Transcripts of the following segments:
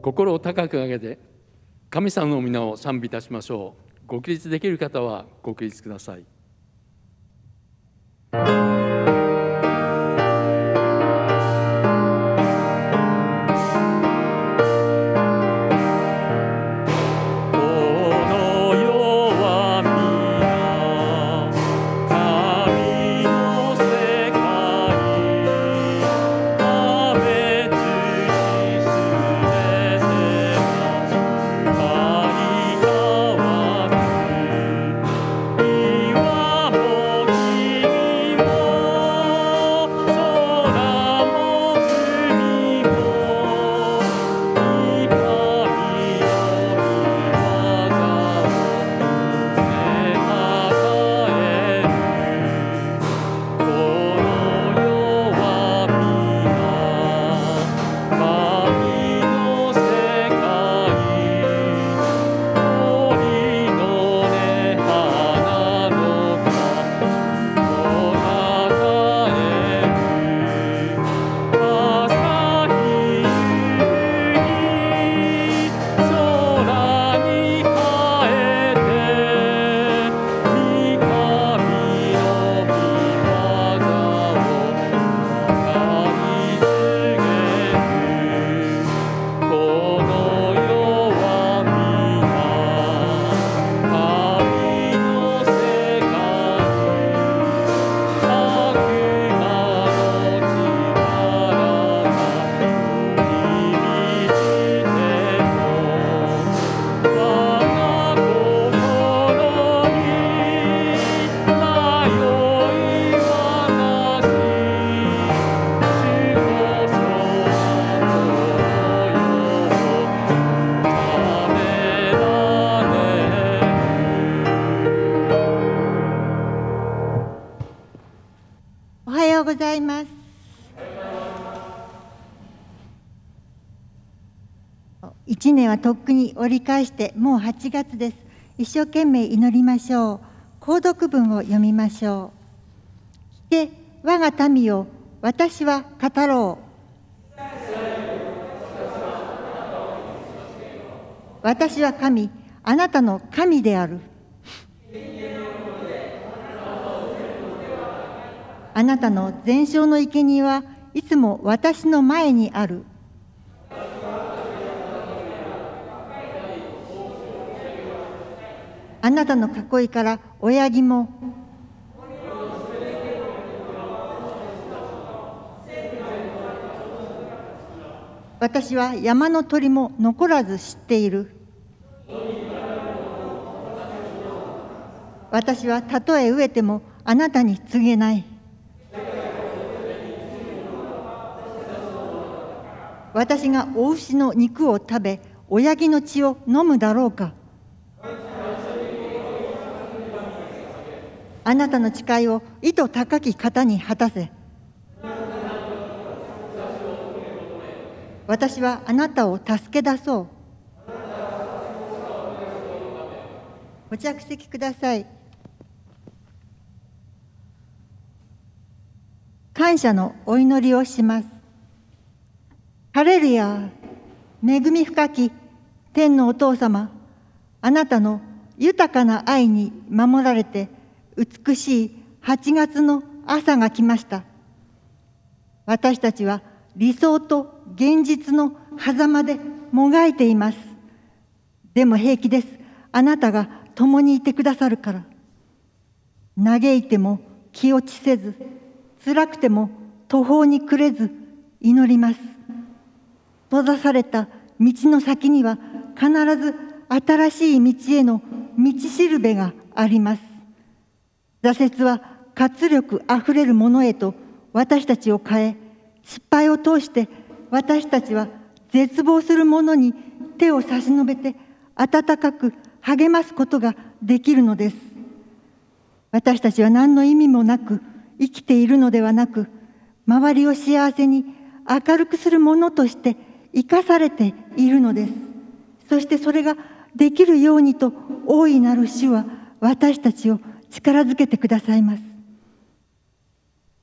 心を高く上げて神様の皆を賛美いたしましょう。ご起立できる方はご起立ください。1年はとっくに折り返してもう8月です。一生懸命祈りましょう。購読文を読みましょう。聞け我が民よ、私は語ろう。私は神、あなたの神である。あなたの全焼の生贄はいつも私の前にある。あなたの囲いから親木も私は山の鳥も残らず知っている。私はたとえ飢えてもあなたに告げない。私がお牛の肉を食べ、親木の血を飲むだろうか。あなたの誓いを意図高き方に果たせ。私はあなたを助け出そう。ご着席ください。感謝のお祈りをします。ハレルヤ、恵み深き天のお父様、あなたの豊かな愛に守られて、美しい8月の朝が来ました。私たちは理想と現実の狭間でもがいています。でも平気です。あなたが共にいてくださるから。嘆いても気落ちせず、辛くても途方に暮れず祈ります。閉ざされた道の先には必ず新しい道への道しるべがあります。挫折は活力あふれるものへと私たちを変え、失敗を通して私たちは絶望する者に手を差し伸べて温かく励ますことができるのです。私たちは何の意味もなく生きているのではなく、周りを幸せに明るくするものとして生かされているのです。そしてそれができるようにと大いなる主は私たちを力づけてくださいます。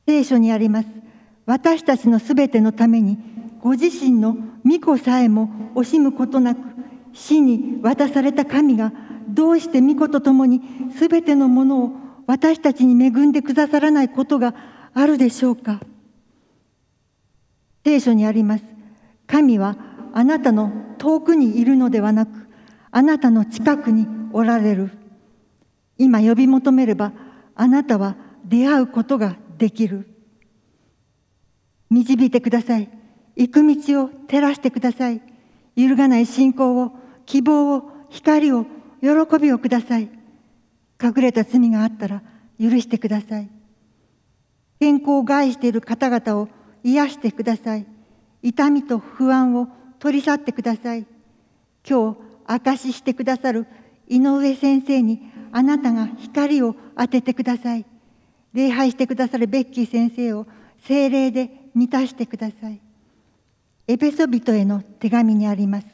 聖書にあります。私たちのすべてのためにご自身の御子さえも惜しむことなく死に渡された神がどうして御子とともにすべてのものを私たちに恵んでくださらないことがあるでしょうか。聖書にあります。神はあなたの遠くにいるのではなく、あなたの近くにおられる。今呼び求めれば、あなたは出会うことができる。導いてください。行く道を照らしてください。揺るがない信仰を、希望を、光を、喜びをください。隠れた罪があったら許してください。健康を害している方々を癒してください。痛みと不安を取り去ってください。今日証ししてくださる井上先生にあなたが光を当ててください。礼拝してくださるベッキー先生を聖霊で満たしてください。エペソ人への手紙にあります。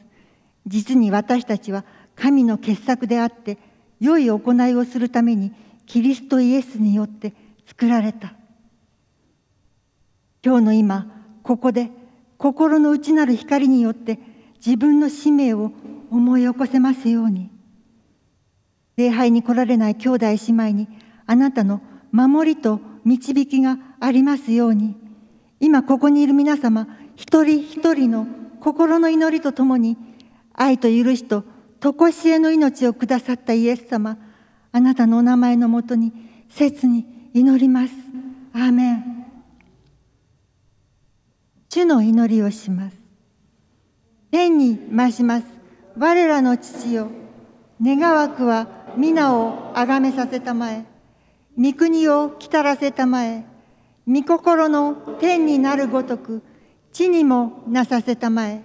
実に私たちは神の傑作であって、良い行いをするためにキリストイエスによって作られた。今日の今、ここで心の内なる光によって自分の使命を思い起こせますように。礼拝に来られない兄弟姉妹にあなたの守りと導きがありますように。今ここにいる皆様一人一人の心の祈りとともに、愛と許しと常しえの命をくださったイエス様、あなたのお名前のもとに切に祈ります。アーメン。主の祈りをします。天に増します我らの父よ、願わくは皆をあがめさせたまえ、御国を来たらせたまえ、御心の天になるごとく地にもなさせたまえ、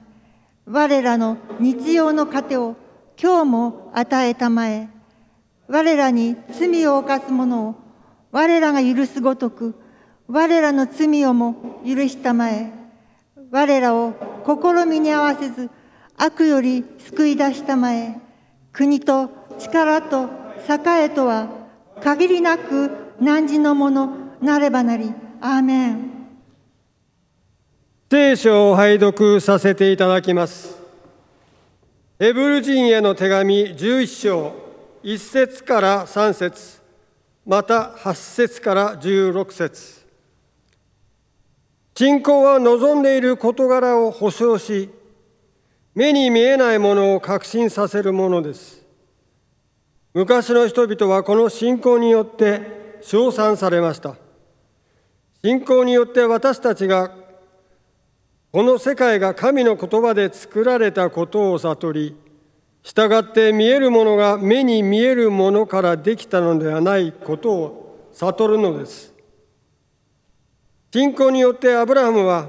我らの日用の糧を今日も与えたまえ、我らに罪を犯す者を我らが許すごとく我らの罪をも許したまえ、我らを試みに合わせず悪より救い出したまえ、国と力と栄とは限りなく汝のものなればなり。アーメン。聖書を拝読させていただきます。ヘブル人への手紙11章1節から3節、また8節から16節。信仰は望んでいる事柄を保証し、目に見えないものを確信させるものです。昔の人々はこの信仰によって称賛されました。信仰によって私たちがこの世界が神の言葉で作られたことを悟り、従って見えるものが目に見えるものからできたのではないことを悟るのです。信仰によってアブラハムは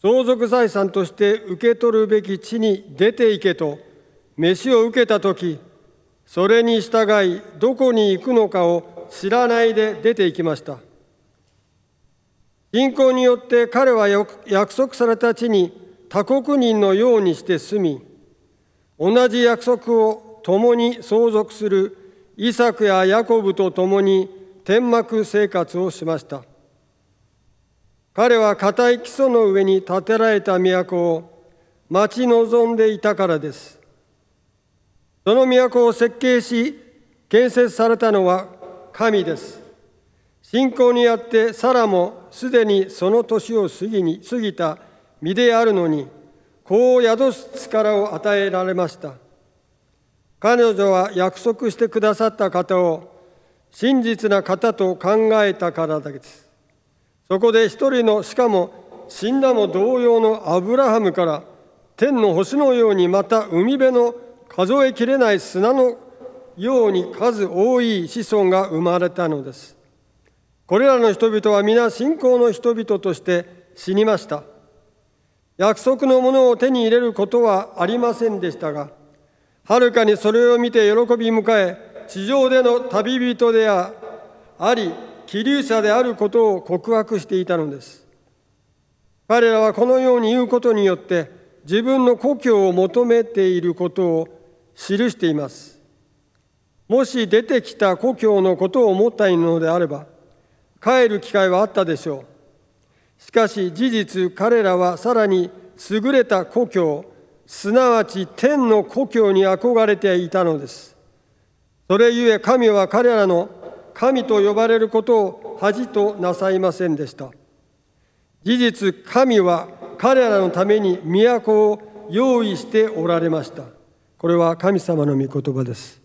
相続財産として受け取るべき地に出て行けと召しを受けたとき、それに従いどこに行くのかを知らないで出て行きました。信仰によって彼は約束された地に他国人のようにして住み、同じ約束を共に相続するイサクやヤコブと共に天幕生活をしました。彼は固い基礎の上に建てられた都を待ち望んでいたからです。その都を設計し建設されたのは神です。信仰にあってサラもすでにその年を過ぎた身であるのに、子を宿す力を与えられました。彼女は約束してくださった方を真実な方と考えたからです。そこで一人の、しかも死んだも同様のアブラハムから天の星のように、また海辺の数えきれない砂のように数多い子孫が生まれたのです。これらの人々は皆信仰の人々として死にました。約束のものを手に入れることはありませんでしたが、はるかにそれを見て喜び迎え、地上での旅人であり寄留者であることを告白していたのです。彼らはこのように言うことによって自分の故郷を求めていることを記しています。もし出てきた故郷のことを思ったのであれば帰る機会はあったでしょう。しかし事実、彼らはさらに優れた故郷、すなわち天の故郷に憧れていたのです。それゆえ神は彼らの神と呼ばれることを恥となさいませんでした。事実、神は彼らのために都を用意しておられました。これは神様の御言葉です。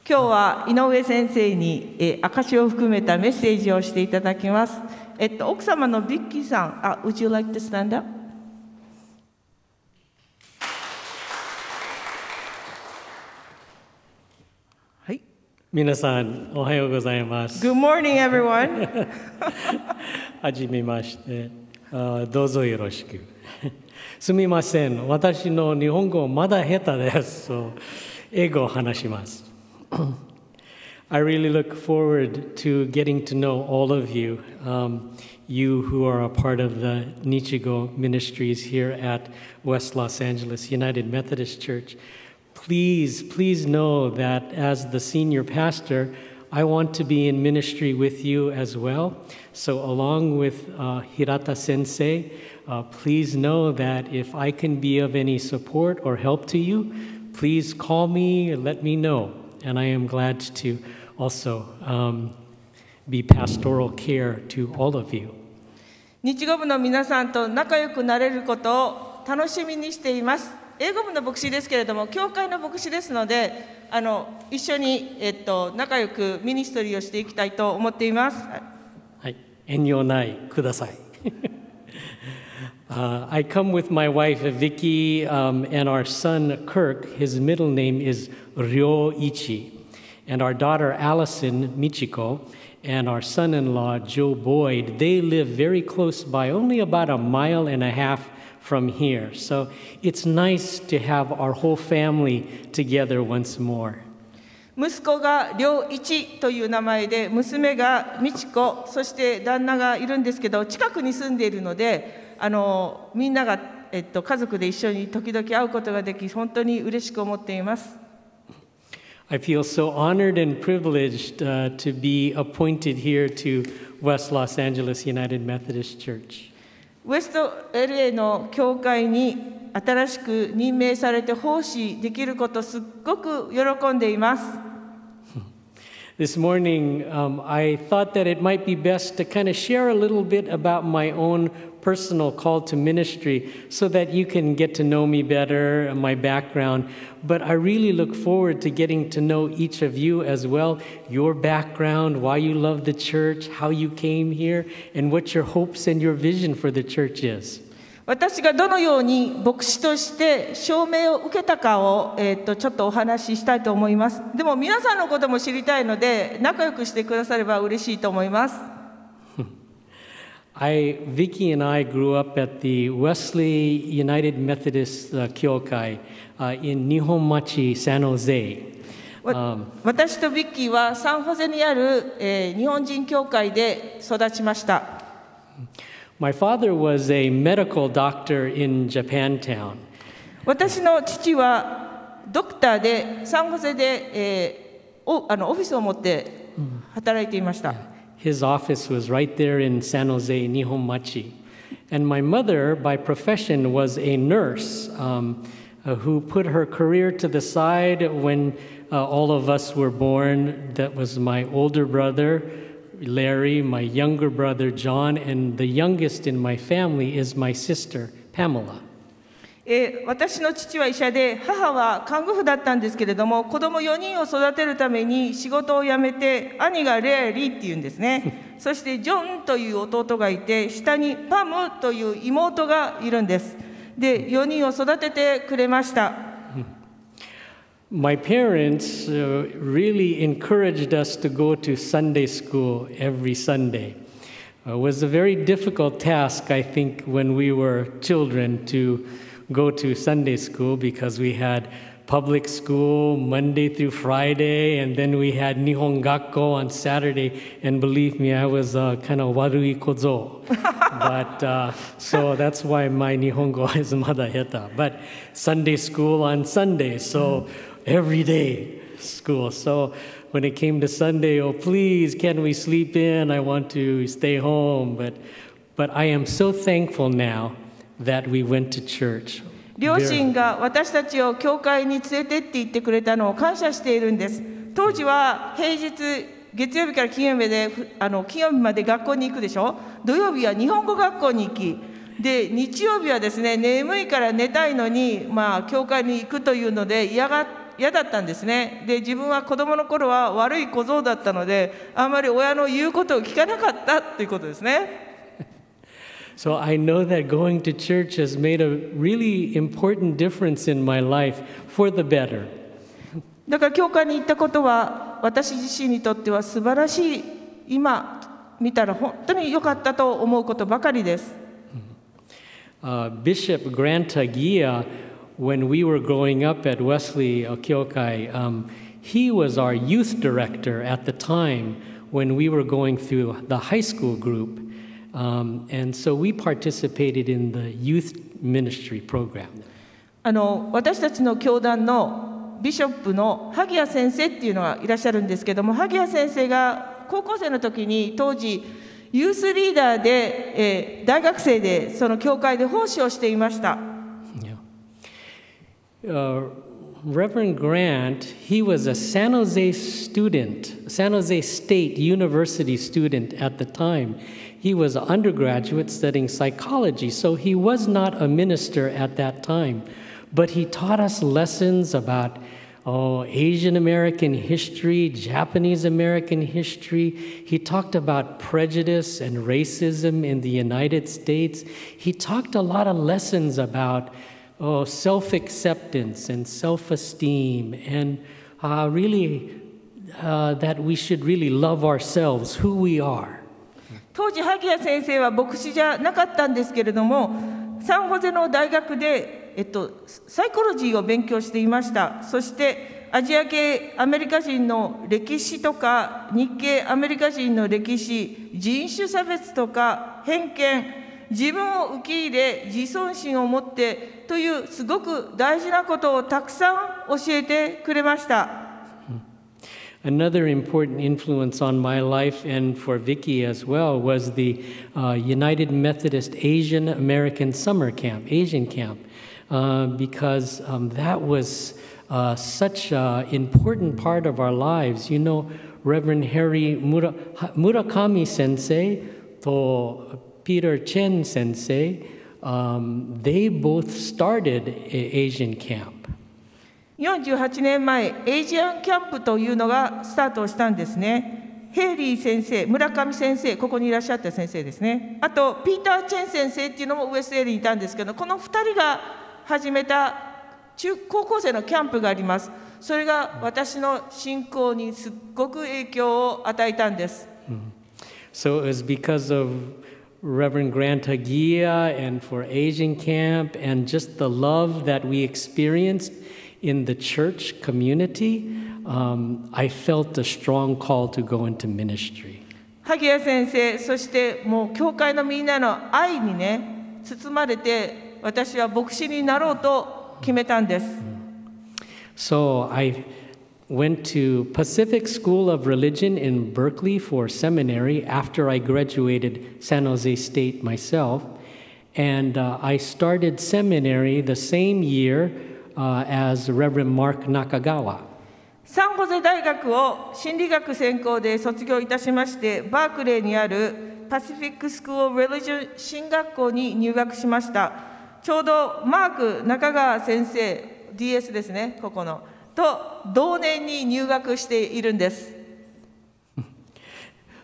今日は井上先生に証を含めたメッセージをしていただきます。奥様のビッキーさん、Would you like to stand up? はい。皆さん、おはようございます。Good morning, everyone. はじめまして。どうぞよろしく。すみません。私の日本語まだ下手です。英語を話します。I really look forward to getting to know all of you, you who are a part of the Nichigo ministries here at West Los Angeles United Methodist Church. Please know that as the senior pastor, I want to be in ministry with you as well. So along with Hirata sensei, please know that if I can be of any support or help to you, please call me and let me know. And I am glad to also be pastoral care to all of you. 日語部の皆さんと仲良くなれることを楽しみにしています。英語部の牧師ですけれども、教会の牧師ですので、一緒に、仲良くミニストリーをしていきたいと思っています。はい、遠慮ないください。I come with my wife Becky and our son Kirk. His middle name is Ryoichi, and our daughter Allison Michiko, and our son-in-law Joe Boyd. They live very close by, only about a mile and a half from here. So it's nice to have our whole family together once more. 息子が良一という名前で、娘が美智子、そして旦那がいるんですけど、近くに住んでいるので、みんなが、家族で一緒に時々会うことができ、本当に嬉しく思っています。I feel so honored and privileged to be appointed here to West Los Angeles United Methodist Church. ウエスト LA の教会に新しく任命されて奉仕できること、すっごく喜んでいます。This morning, I thought that it might be best to kind of share a little bit about my own personal call to ministry so that you can get to know me better, my background. But I really look forward to getting to know each of you as well, your background, why you love the church, how you came here, and what your hopes and your vision for the church is. 私がどのように牧師として証明を受けたかを、ちょっとお話ししたいと思います。でも皆さんのことも知りたいので、仲良くしてくだされば嬉しいと思います。Vicky and I grew up at the Wesley United Methodist Kyokai in Nihonmachi, San Jose. 私とビッキーはサンホゼにある、日本人教会で育ちました。My father was a medical doctor in Japantown. 私の父はドクターでサンホゼで、オフィスを持って働いていました。His office was right there in San Jose, Nihonmachi. And my mother, by profession, was a nurse who put her career to the side when all of us were born. That was my older brother, Larry, my younger brother, John, and the youngest in my family is my sister, Pamela. 私の父は医者で、母は看護婦だったんですけれども、子供4人を育てるために仕事を辞めて、兄がレアリーっていうんですね。そしてジョンという弟がいて、下にパムという妹がいるんです。で、4人を育ててくれました。My parents really encouraged us to go to Sunday school every Sunday. It was a very difficult task, I think, when we were children to go to Sunday school because we had public school Monday through Friday, and then we had Nihon Gakko on Saturday. And believe me, I was kind of warui kozo. But so that's why my Nihongo is mada heta. But Sunday school on Sunday, so every day school. So when it came to Sunday, oh, please, can we sleep in? I want to stay home. But I am so thankful now that we went to church. 両親が私たちを教会に連れてって言ってくれたのを感謝しているんです。当時は平日、月曜日から金曜日まで学校に行くでしょ。土曜日は日本語学校に行き、で日曜日はですね、眠いから寝たいのに、教会に行くというので嫌だったんですね。で自分は子供の頃は悪い小僧だったので、あんまり親の言うことを聞かなかったということですね。So I know that going to church has made a really important difference in my life for the better. だから教会に行ったことは私自身にとっては素晴らしい、今見たら本当に良かったと思うことばかりです。Bishop Grantagia, when we were growing up at Wesley Kyokai, he was our youth director at the time when we were going through the high school group. And so we participated in the youth ministry program. 私たちの教団のビショップの萩谷先生っていうのがいらっしゃるんですけども、萩谷先生が高校生の時に当時ユースリーダーで、大学生でその教会で奉仕をしていました。Reverend Grant, he was a San Jose student, San Jose State University student at the time. He was an undergraduate studying psychology, so he was not a minister at that time. But he taught us lessons about Asian American history, Japanese American history. He talked about prejudice and racism in the United States. He talked a lot of lessons about self-acceptance and self-esteem, and really that we should really love ourselves, who we are. 当時萩谷先生は牧師じゃなかったんですけれども、サンホゼの大学で、サイコロジーを勉強していました。そしてアジア系アメリカ人の歴史とか、日系アメリカ人の歴史、人種差別とか偏見、自分を受け入れ自尊心を持ってというすごく大事なことをたくさん教えてくれました。Another important influence on my life and for Becky as well was the United Methodist Asian American Summer Camp, Asian Camp, because that was such an important part of our lives. You know, Reverend Harry Murakami Sensei to Peter Chen Sensei, they both started Asian Camp. 48年前、エイジアンキャンプというのがスタートをしたんですね。ヘイリー先生、村上先生、ここにいらっしゃった先生ですね。あと、ピーター・チェン先生っていうのもウエストエリーにいたんですけど、この2人が始めた高校生のキャンプがあります。それが私の信仰にすっごく影響を与えたんです。So it was because of Reverend Grant Hagia and for Asian Camp and just the love that we experienced in the church community, I felt a strong call to go into ministry. 萩谷先生、そしてもう教会のみんなの愛にね、包まれて、私は牧師になろうと決めたんです。So I went to Pacific School of Religion in Berkeley for seminary after I graduated San Jose State myself, and I started seminary the same year as Reverend Mark Nakagawa. サンホゼ大学を心理学専攻で卒業いたしまして、バークレーにあるパシフィックスクール・オブ・レリジョン神学校に入学しました。ちょうどマーク中川先生、DS ですね、ここのと同年に入学しているんです。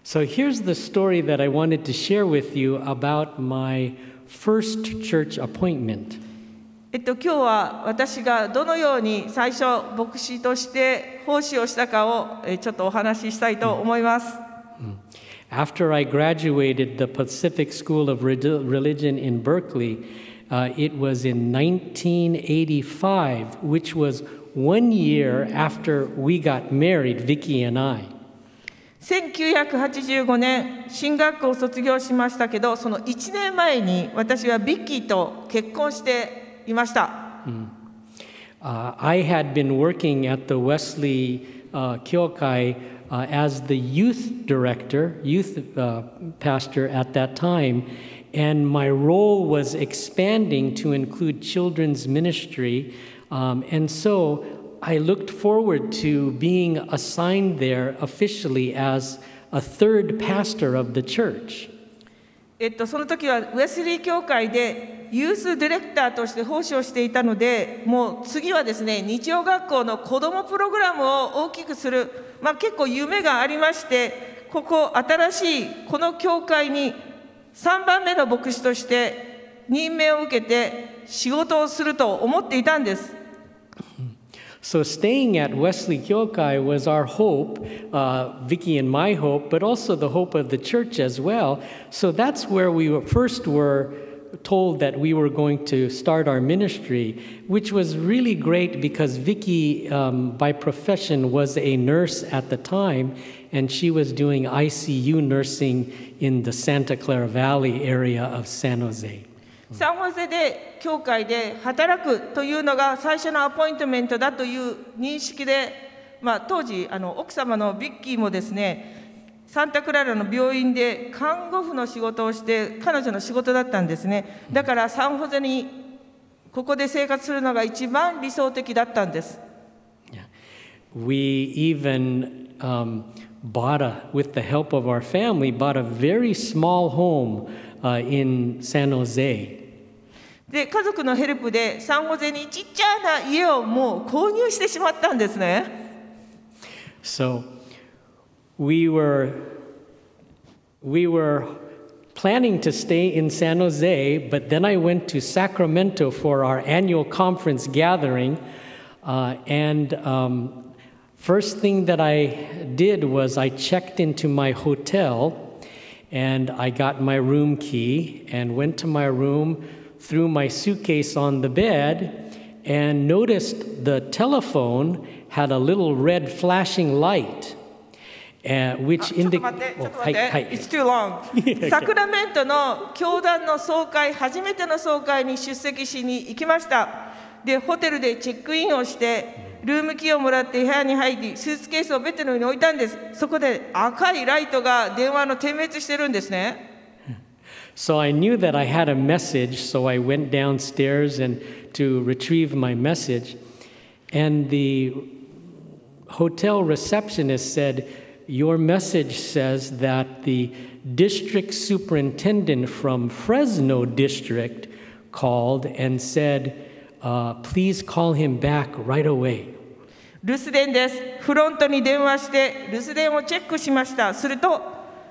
So here's the story that I wanted to share with you about my first church appointment. 今日は私がどのように最初牧師として奉仕をしたかをちょっとお話ししたいと思います。After I graduated the Pacific School of Religion in Berkeley, it was in 1985, which was 1 year after we got married, Becky and I. 1985年、進学校を卒業しましたけど、その1年前に私はビッキーと結婚していました。I had been working at the Wesley 教会 as the youth director, youth pastor at that time, and my role was expanding to include children's ministry, and so I looked forward to being assigned there officially as a third pastor of the church. その時はウェスリー教会でユースディレクターとして奉仕をしていたので、もう次はですね、日曜学校の子どもプログラムを大きくする、結構夢がありまして、ここ新しいこの教会に3番目の牧師として任命を受けて仕事をすると思っていたんです。So staying at Wesley Kyokai was our hope, Becky and my hope, but also the hope of the church as well. So that's where we were told that we were going to start our ministry, which was really great because Becky, by profession, was a nurse at the time, and she was doing ICU nursing in the Santa Clara Valley area of San Jose. サンホゼで教会で働くというのが最初のアポイントメントだという認識で、当時奥様のビッキーもですね、サンタクララの病院で看護婦の仕事をして彼女の仕事だったんですね。だからサンホゼにここで生活するのが一番理想的だったんです。We even with the help of our family, bought a very small home in San Jose. で、家族のヘルプでサンホゼにちっちゃな家をもう購入してしまったんですね。So we were planning to stay in San Jose, but then I went to Sacramento for our annual conference gathering, first thing that I did was I checked into my hotel and I got my room key and went to my room, threw my suitcase on the bed, and noticed the telephone had a little red flashing light, which indicated... It's too long. サクラメントの教団の総会、初めての総会に出席しに行きました。で、ホテルでチェックインをして、ルームキーをもらって部屋に入り、スーツケースをベッドの上に置いたんです。そこで赤いライトが電話の点滅してるんですね。So I knew that I had a message, so I went downstairs to retrieve my message. And the hotel receptionist said, "Your message says that the district superintendent from Fresno district called and said, please call him back right away." 留守電です。フロントに電話して留守電をチェックしました。すると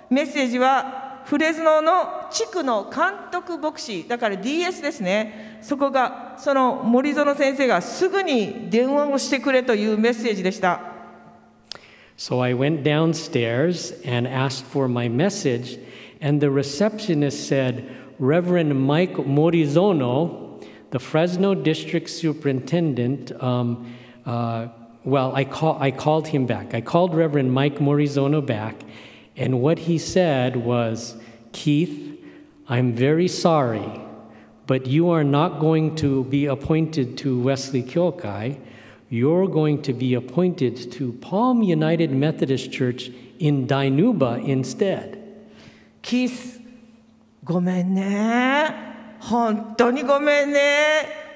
メッセージはフレズノの地区の監督牧師、だから DS ですね。その森園先生がすぐに電話をしてくれというメッセージでした。So I went downstairs and asked for my message, and the receptionist said, Reverend Mike Morizono, the Fresno district superintendent, I called him back. I called Reverend Mike Morizono back, and what he said was, Keith, I'm very sorry, but you are not going to be appointed to Wesley Kyokai. You're going to be appointed to Palm United Methodist Church in Dinuba instead. Keith, ごめんね。本当にごめんね。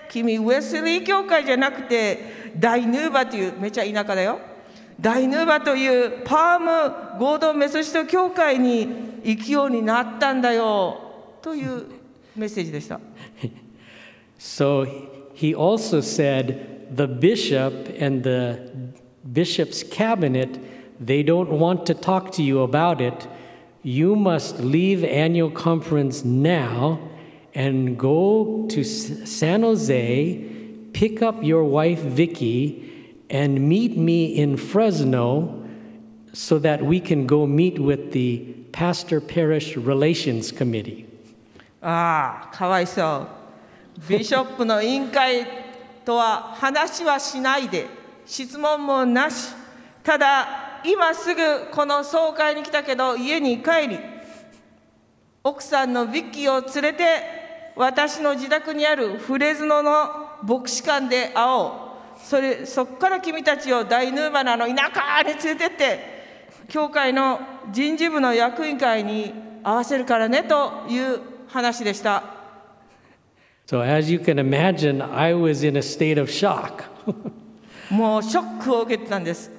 君、ウェスリー教会じゃなくて、ダイヌーバという、めちゃ田舎だよ。ダイヌーバというパーム合同メソジスト教会に行くようになったんだよ。というメッセージでした。So he also said, the bishop and the bishop's cabinet, they don't want to talk to you about it. You must leave annual conference now and go to San Jose, pick up your wife Becky, and meet me in Fresno so that we can go meet with the Pastor Parish Relations Committee. ああ、かわいそう。ビショップの委員会とは話はしないで、質問もなし。ただ、今すぐこの総会に来たけど、家に帰り、奥さんのビッキーを連れて、私の自宅にあるフレズノの牧師館で会おう。そこから君たちをダイヌーバナの田舎に連れてって、教会の人事部の役員会に合わせるからねという話でした。So as you can imagine, I was in a state of shock. もうショックを受けてたんです。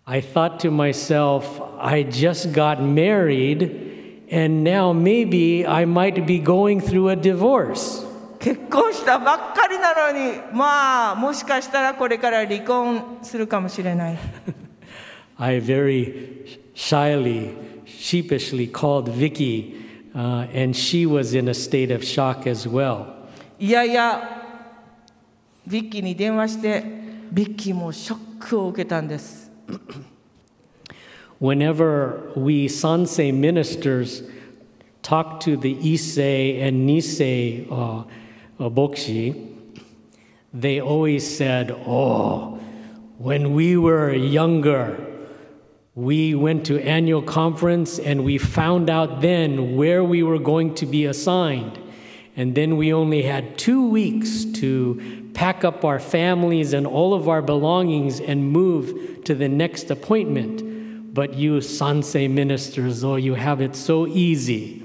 I thought to myself, I just got married, and now maybe I might be going through a divorce. 結婚したばっかりなのに、もしかしたらこれから離婚するかもしれない。I very shyly, sheepishly called Becky, and she was in a state of shock as well. いやいや、ビッキーに電話して、ビッキーもショックを受けたんです。Whenever we Sansei ministers talk to the Issei and Nisei Bokshi, they always said, "Oh, when we were younger, we went to annual conference and we found out then where we were going to be assigned. And then we only had 2 weeks to pack up our families and all of our belongings and move to the next appointment. But you Sansei ministers, oh, you have it so easy.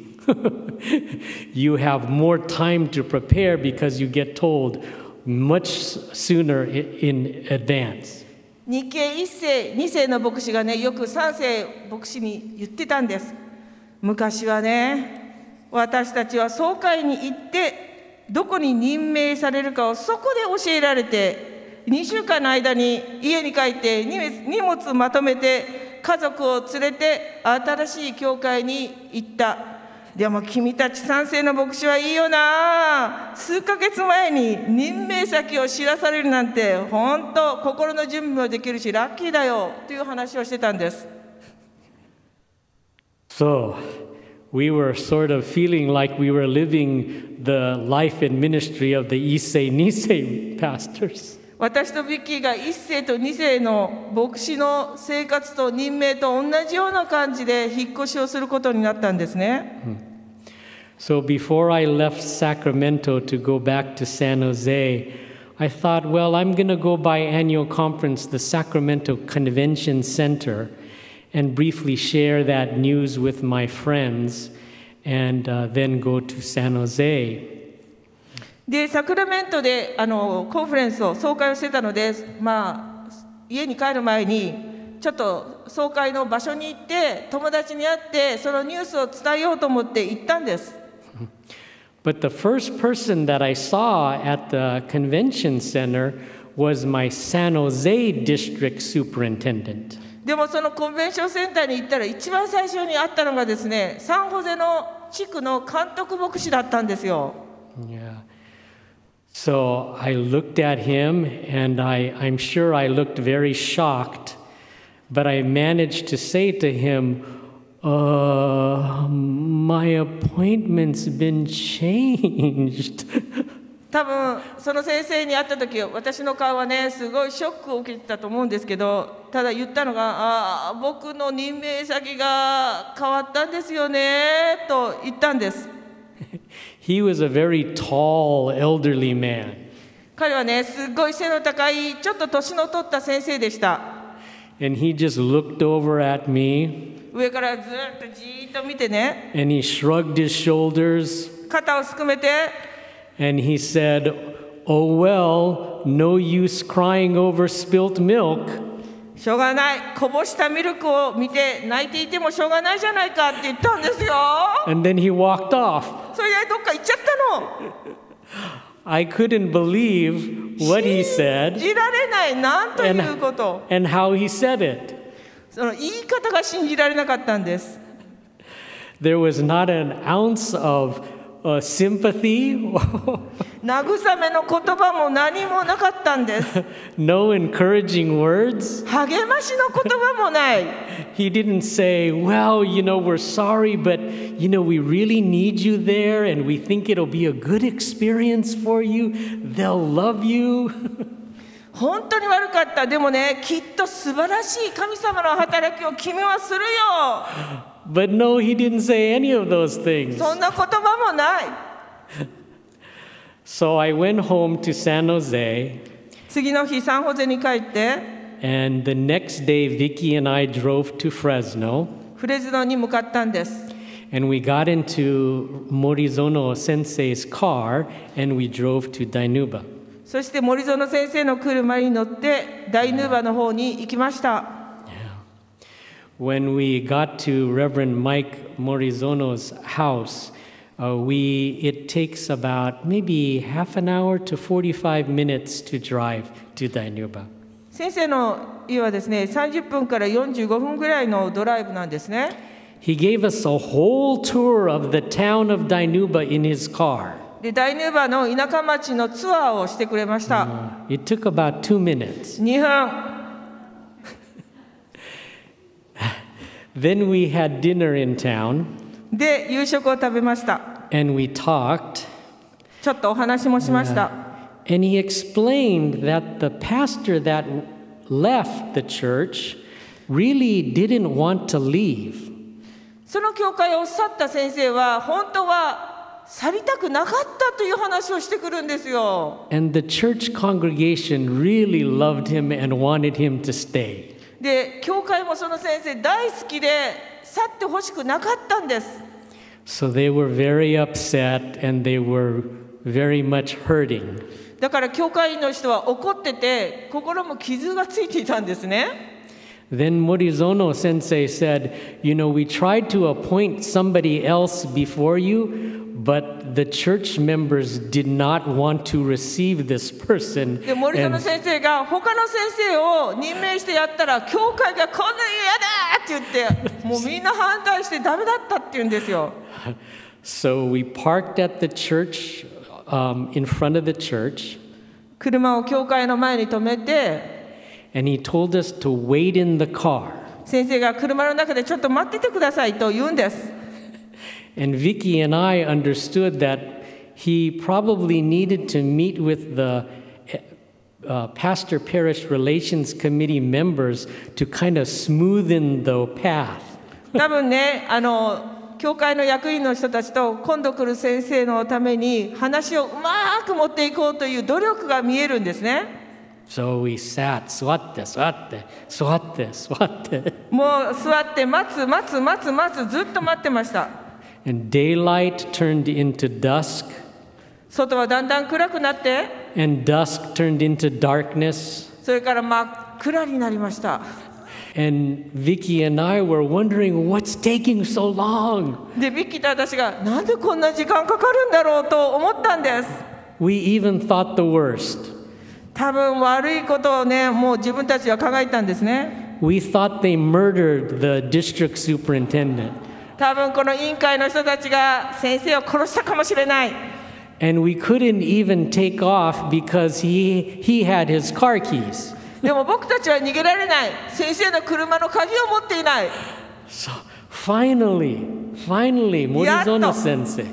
You have more time to prepare because you get told much sooner in advance. 日系1世、2世の牧師がね、よく3世牧師に言ってたんです。昔はね、私たちは総会に行って、どこに任命されるかをそこで教えられて、2週間の間に家に帰って荷物まとめて、家族を連れて新しい教会に行った。でも君たち3世の牧師はいいよな。数ヶ月前に任命先を知らされるなんて本当心の準備もできるしラッキーだよという話をしてたんです。So, we were sort of feeling like we were living the life and ministry of the Issei Nisei pastors. 私とビッキーが1世と2世の牧師の生活と任命と同じような感じで引っ越しをすることになったんですね。So before I left Sacramento to go back to San Jose, I thought, well, I'm going to go by annual conference, the Sacramento Convention Center, and briefly share that news with my friends, and then go to San Jose. でサクラメントでコンフェレンスを総会をしてたので、家に帰る前にちょっと総会の場所に行って友達に会ってそのニュースを伝えようと思って行ったんです。But the first person that I saw at the convention center was my San Jose district superintendent. でもそのコンベンションセンターに行ったら一番最初に会ったのがですね、サンホゼの地区の監督牧師だったんですよ。So I looked at him, and I'm sure I looked very shocked, but I managed to say to him, my appointment's been changed. 多分その先生に会った時私の顔はねすごいショックを受けてたと思うんですけど、ただ言ったのが僕の任命先が変わったんですよねと言ったんです。He was a very tall, elderly man. 彼はね、すごい背の高い、ちょっと年の取った先生でした。And he just looked over at me. 上からずっとじーっと見てね。And he shrugged his shoulders. 肩をすくめて。And he said, "Oh well, no use crying over spilt milk." しょうがない。こぼしたミルクを見て泣いていてもしょうがないじゃないかって言ったんですよ。And then he walked off. それでどっか行っちゃったの。I couldn't believe what he said. 信じられない。なんということ。And how he said it. その言い方が信じられなかったんです。There was not an ounce of sympathy. 慰めの言葉も何もなかったんです。No encouraging words. 励ましの言葉もない。He didn't say, well, we're sorry, but, we really need you there, and we think it'll be a good experience for you. They'll love you. 本当に悪かった。でもね、きっと素晴らしい神様の働きを君はするよ。But no, he didn't say any of those things. そんな言葉もない。So I went home to San Jose. 次の日、サンホゼに帰って、and the next day, Becky and I drove to Fresno. フレズノに向かったんです。And we got into Morizono Sensei's car, and we drove to Dainuba. そして森園先生の車に乗ってダイヌーバの方に行きました。When we got to Reverend Mike Morizono's house, it takes about maybe half an hour to 45 minutes to drive to Dainuba. 先生の家はですね、30分から45分ぐらいのドライブなんですね。He gave us a whole tour of the town of Dainuba in his car. で、ダイヌーバの田舎町のツアーをしてくれました。It took about 2 minutes. 2分。Then we had dinner in town. で、夕食を食べました。And we talked. ちょっとお話もしました。And he explained that the pastor that left the church really didn't want to leave. その教会を去った先生は本当は去りたくなかったという話をしてくるんですよ。And the church congregation really loved him and wanted him to stay. で、教会もその先生大好きで去ってほしくなかったんです。So they were very upset and they were very much hurting. だから教会員の人は怒ってて心も傷がついていたんですね。Then Morizono sensei said, you know, we tried to appoint somebody else before you, but the church members did not want to receive this person. で、森園先生が他の先生を任命してやったら教会がこんなに嫌だって言ってもうみんな反対してダメだったって言うんですよ。So we parked at the church, in front of the church. 車を教会の前に止めて And he told us to wait in the car. 先生が車の中でちょっと待っててくださいと言うんです。And Vicky and I understood that he probably needed to meet with the Pastor Parish Relations Committee members to kind of smoothen the path. 多分ね、教会の役員の人たちと今度来る先生のために話をうまく持っていこうという努力が見えるんですね。So we sat, 座って、座って、座って、座って。もう座って待つずっと待ってました。And daylight turned into dusk. 外はだんだん暗くなって、And dusk turned into darkness. それから真っ暗になりました。And Vicky and I were wondering what's taking so long. で、ビッキーと私がなんでこんな時間かかるんだろうと思ったんです。We even thought the worst. 多分悪いことをね、もう自分たちは考えたんですね。We thought they murdered the district superintendent. 多分この委員会の人たちが先生を殺したかもしれない。And we couldn't even take off because he had his car keys. でも僕たちは逃げられない。先生の車の鍵を持っていない。So finally, Morizono sensei.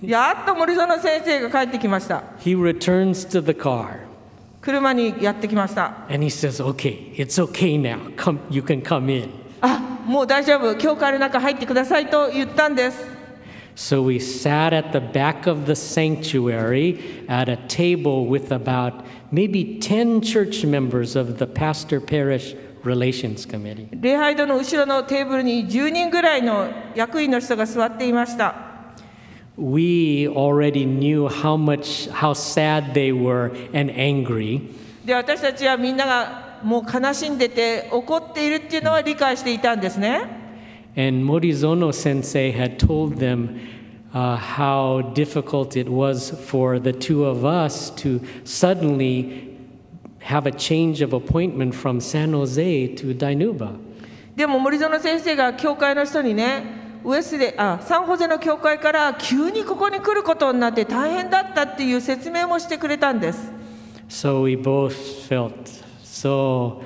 やっと森園先生が帰ってきました。He returns to the car. 車にやってきました。And he says, okay, it's okay now. Come, you can come in. あ、もう大丈夫。教会の中入ってくださいと言ったんです。So we sat at the back of the sanctuary at a table with about maybe 10 church members of the Pastor Parish Relations Committee. 礼拝堂の後ろのテーブルに10人ぐらいの役員の人が座っていました。We already knew how sad they were and angry. で、私たちはみんながもう悲しんでて怒っているっていうのは理解していたんですね。And Morizono sensei had told them how difficult it was for the two of us to suddenly have a change of appointment from San Jose to Dainuba. でも森園先生が教会の人にね、サンホゼの教会から急にここに来ることになって大変だったっていう説明もしてくれたんです。So we both felt so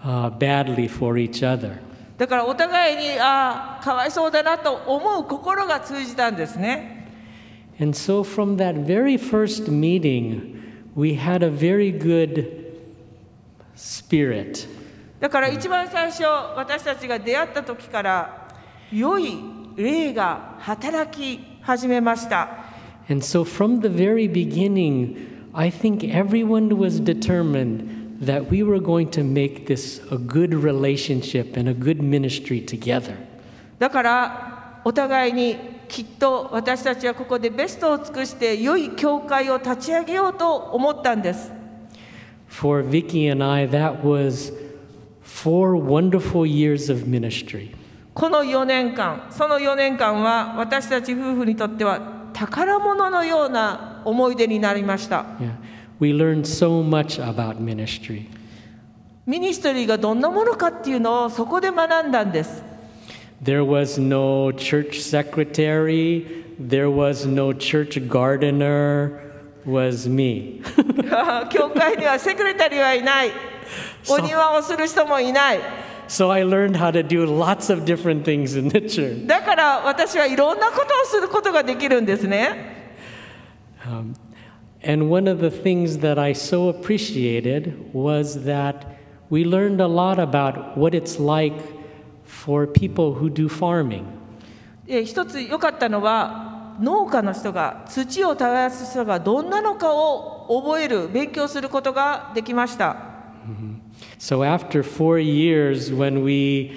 badly for each other. だからお互いにかわいそうだなと思う心が通じたんですね。And so from that very first meeting, we had a very good spirit. だから一番最初私たちが出会った時から良い霊が働き始めました。And so from the very beginning, I think everyone was determined that we were going to make this a good relationship and a good ministry together. だからお互いにきっと私たちはここでベストを尽くして良い教会を立ち上げようと思ったんです。For Vicky and I, that was 4 wonderful years of ministry. この4年間、その4年間は私たち夫婦にとっては宝物のような思い出になりました。We learned so much about ministry. ミニストリーがどんなものかっていうのをそこで学んだんです。There was no church secretary, there was no church gardener, was me. 教会にはセクレタリーはいない。お庭をする人もいない。So I learned how to do lots of different things in the church. だから私はいろんなことをすることができるんですね。And one of the things that I so appreciated was that we learned a lot about what it's like for people who do farming. 一つ良かったのは農家の人が、土を耕す人がどんなのかを覚える、勉強することができました。So after 4 years, when we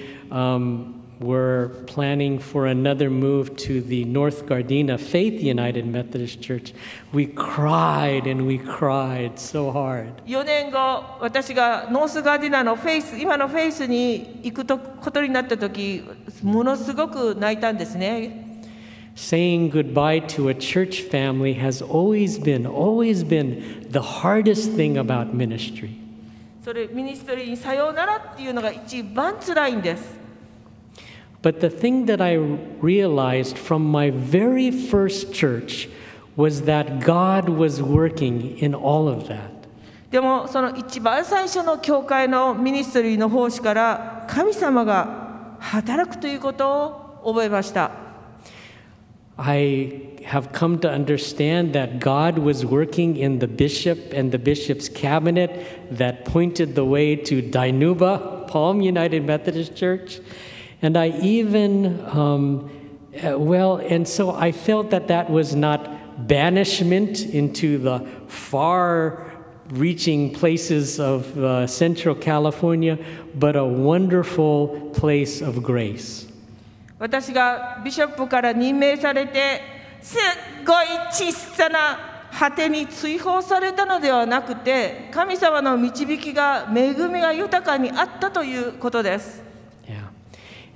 were planning for another move to the North Gardena Faith United Methodist Church, we cried and we cried so hard. 4年後、私がノースガーディナのフェイス、今のフェイスに行くことになった時、ものすごく泣いたんですね。Saying goodbye to a church family has always been the hardest thing about ministry. それミニストリーにさようならっていうのが一番辛いんです。But the thing that I realized from my very first church was that God was working in all of that. でもその一番最初の教会のミニストリーの奉仕から神様が働くということを覚えました。I have come to understand that God was working in the bishop and the bishop's cabinet that pointed the way to Dinuba, Palm United Methodist Church. And I even, and so I felt that that was not banishment into the far-reaching places of Central California, but a wonderful place of grace. 私がビショップから任命されて、すっごい小さな果てに追放されたのではなくて、神様の導きが、恵みが豊かにあったということです。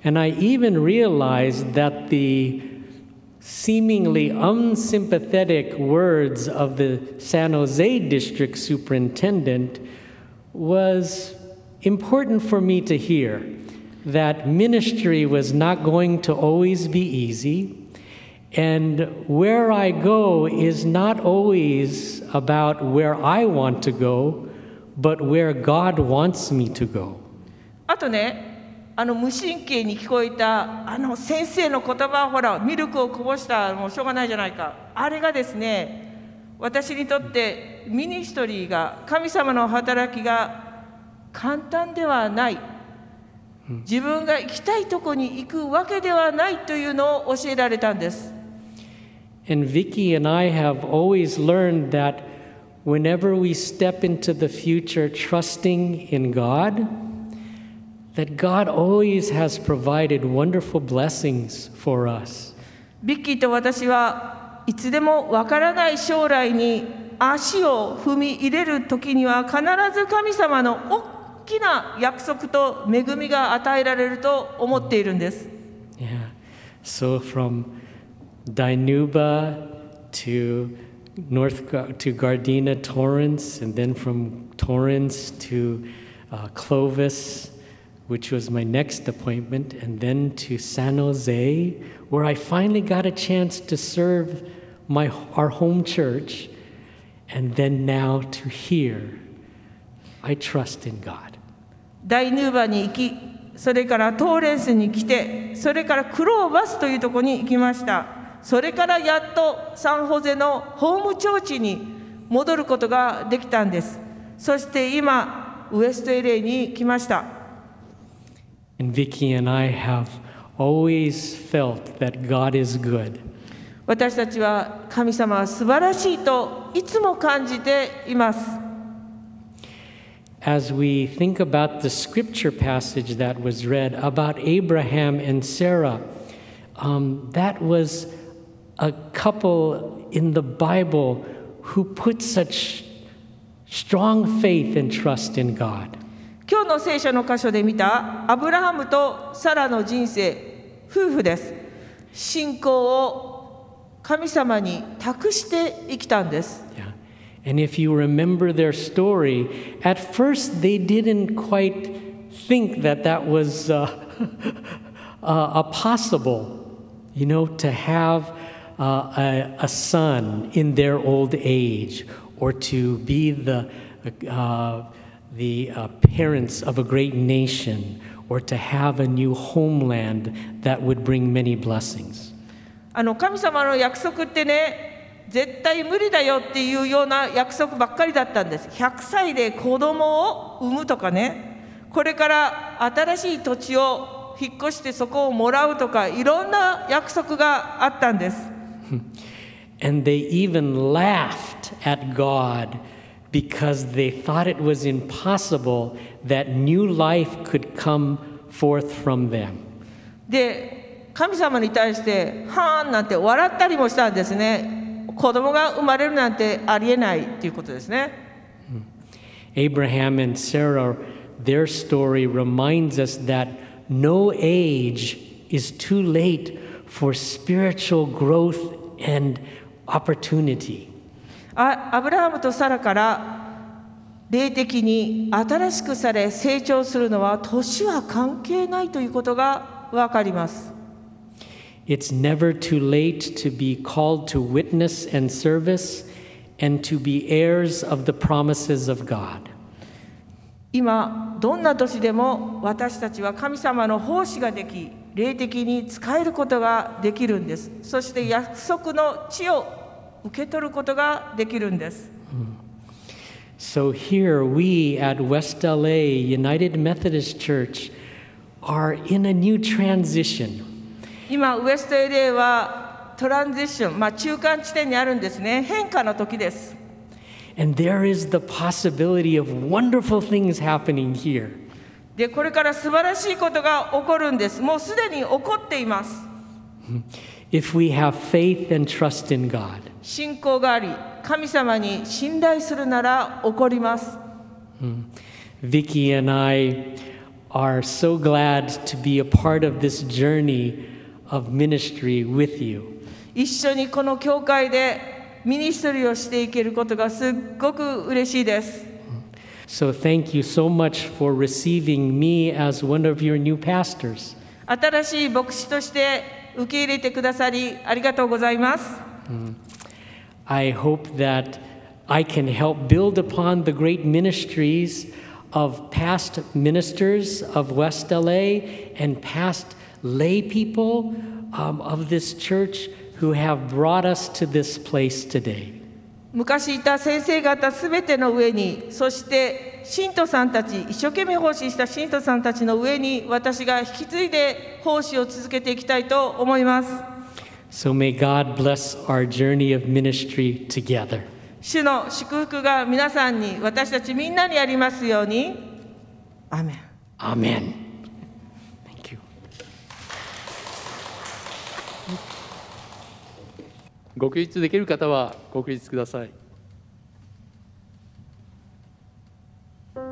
And I even realized that the seemingly unsympathetic words of the San Jose district superintendent was important for me to hear, that ministry was not going to always be easy, and where I go is not always about where I want to go, but where God wants me to go. あとね、無神経に聞こえた先生の言葉、ほらミルクをこぼしたもうしょうがないじゃないか、あれがですね、私にとってミニストリーが、神様の働きが簡単ではない、自分が行きたいとこに行くわけではないというのを教えられたんです。And Becky and I have always learned that whenever we step into the future trusting in God, that God always has provided wonderful blessings for us. ビッキーと私はいつでもわからない将来に足を踏み入れる時には必ず神様の大きな約束と恵みが与えられると思っているんです。Yeah. So from Dinuba to Gardena, Torrance, and then from Torrance to Clovis, which was my next appointment, and then to San Jose, where I finally got a chance to serve our home church, and then now to here, I trust in God. ダイヌーバに行き、それからトーレンスに来て、それからクローバスというところに行きました。それからやっとサンホゼのホームチョーチに戻ることができたんです。そして今、ウエスト LA に来ました。And Becky and I have always felt that God is good. 私たちは神様は素晴らしいといつも感じています。As we think about the scripture passage that was read about Abraham and Sarah, that was a couple in the Bible who put such strong faith and trust in God. 今日の聖書の箇所で見たアブラハムとサラの人生、夫婦です。信仰を神様に託して生きたんです。Yeah. And if you remember their story, at first they didn't quite think that that was possible, to have a son in their old age, or to be the parents of a great nation, or to have a new homeland that would bring many blessings. 神様の約束ってね、絶対無理だよっていうような約束ばっかりだったんです。100歳で子供を産むとかね、これから新しい土地を引っ越してそこをもらうとか、いろんな約束があったんです。And they even laughed at God because they thought it was impossible that new life could come forth from them. で、神様に対してはーんなんて笑ったりもしたんですね。子供が生まれるなんてありえないということですね。Abraham and Sarah, their story reminds us that no age is too late for spiritual growth and opportunity. アブラハムとサラから霊的に新しくされ成長するのは年は関係ないということがわかります。It's never too late to be called to witness and service and to be heirs of the promises of God. 今どんな年でも私たちは神様の奉仕ができ、霊的に使えることができるんです。そして約束の地を受け取ることができるんです。So here we at West LA United Methodist Church are in a new transition. 今ウエスト LA はトランジション、中間地点にあるんですね。変化の時です。And there is the possibility of wonderful things happening here. で、これから素晴らしいことが起こるんです。もうすでに起こっています。If we have faith and trust in God. 信仰があり、神様に信頼するなら起こります。Becky and I are so glad to be a part of this journey of ministry with you. 一緒にこの教会でミニストリーをしていけることがすっごく嬉しいです。So thank you so much for receiving me as one of your new pastors. 新しい牧師として受け入れてくださりありがとうございます。I hope that I can help build upon the great ministries of past ministers of West LA and past lay people of this church who have brought us to this place today. 昔いた先生方すべての上に、そして信徒さんたち、一生懸命奉仕した信徒さんたちの上に私が引き継いで奉仕を続けていきたいと思います。So may God bless our journey of ministry together. 主の祝福が皆さんに、私たちみんなにありますように。アーメン。Amen. Thank you. ご起立できる方はご起立ください。一つ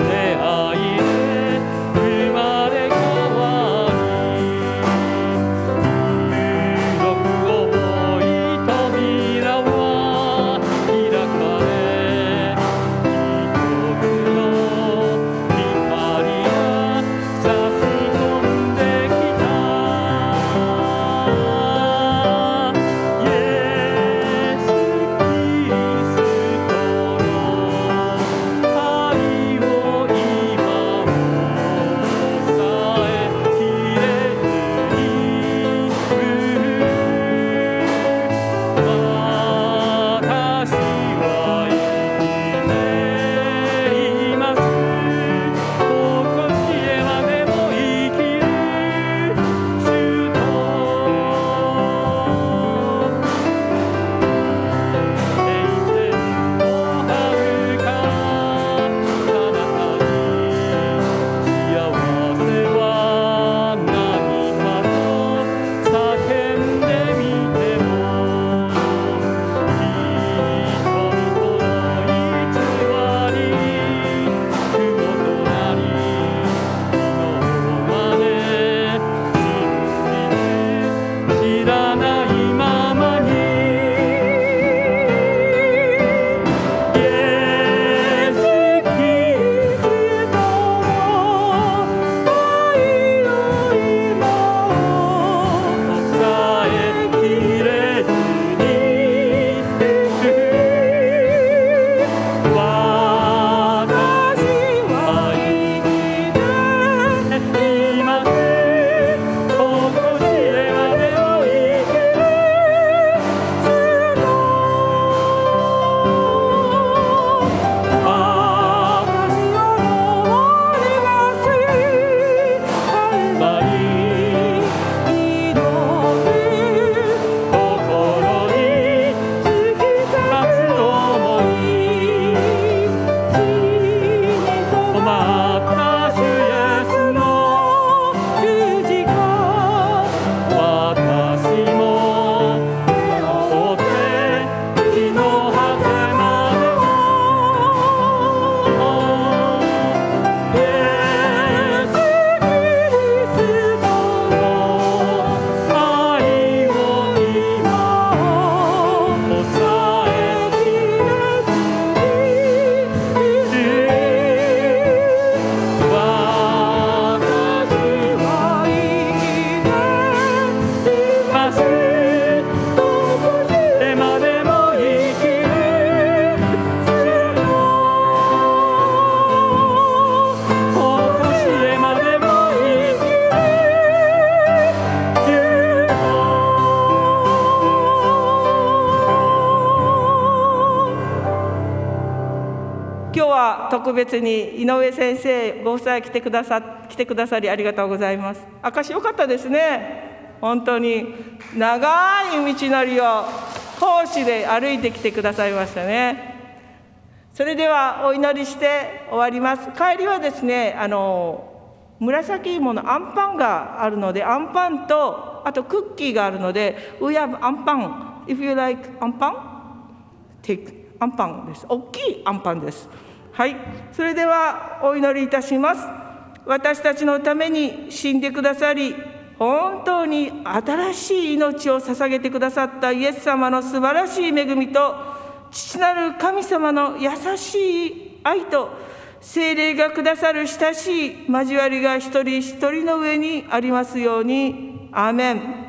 の特別に井上先生ご夫妻来てくださりありがとうございます。証よかったですね。本当に長い道のりを講師で歩いてきてくださいましたね。それではお祈りして終わります。帰りはですね、紫芋のアンパンがあるので、アンパンとあとクッキーがあるので、We have アンパン。If you like アンパン、take アンパンです。大きいアンパンです。はい。それではお祈りいたします。私たちのために死んでくださり、本当に新しい命を捧げてくださったイエス様の素晴らしい恵みと、父なる神様の優しい愛と、聖霊がくださる親しい交わりが一人一人の上にありますように。アーメン。